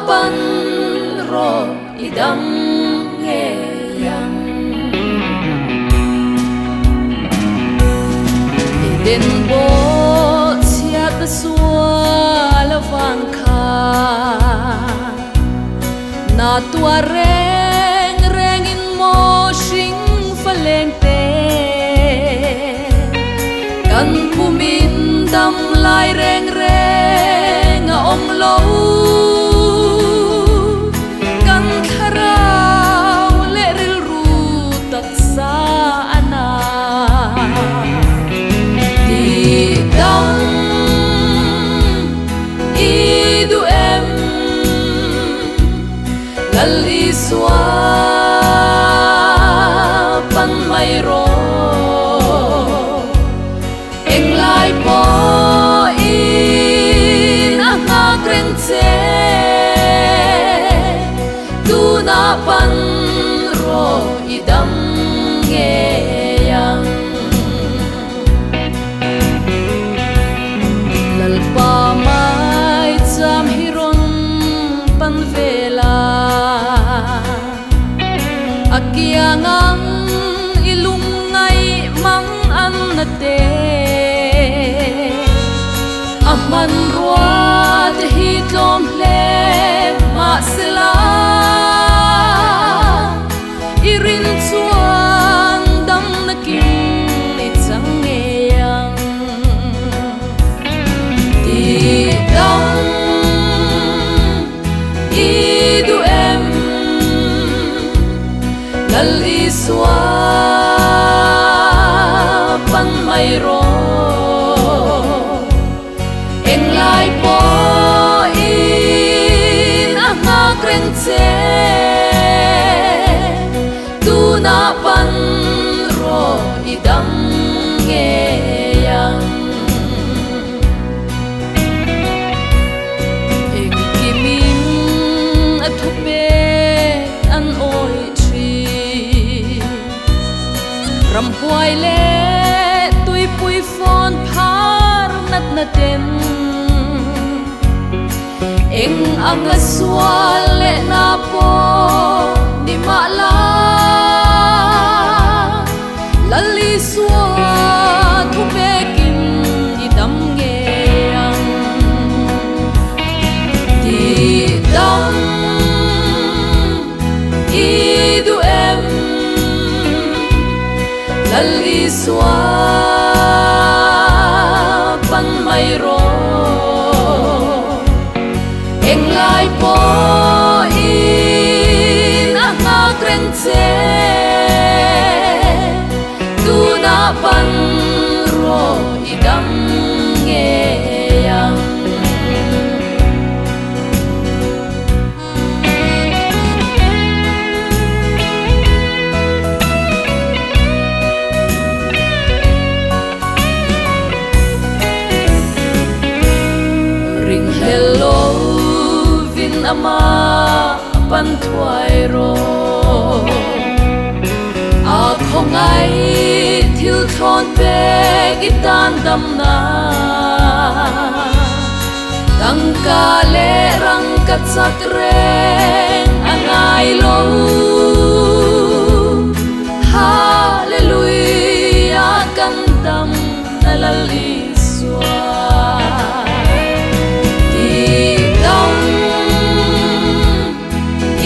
pan ro idam nghe yang den bo sia ta sual vang kha na tua reng reng in mo sing faleng te kan pumin dam lai reng reng ong lo kan kharau le ril ru tak sa ana di dam idu em gali swa pan mai ro eng lai po in anga kreng che tu na pan ro idam nge yang lal pa mai cham hiron pan vela akiangang ilungai mang an na te aman ruat hi tlom le ma sela irin chuan dam na kin ni chang nge yang ti dam idu em lal iswa pan mai ro eng lai po in anga kreng che tu na pan ro idam nge yang eng kimin athupe an oi chi ram huai le tui pui phon phar nat na ten eng ang la swal le na po ni ma la lali swa thu pe kin idam nge yang di dam idu em lali swa pan mai ro eng lai po in anga kreng che tu na pan ro idam nge yang ring hello vin ama pan thuai ro a khong ai thil thon pe gitan dam na tang ka le rang ka chak reng angai lo hallelujah kan dam na lali swa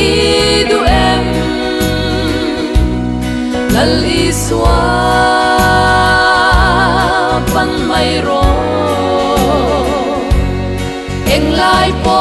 idu em lal iswa pan mai ro eng lai po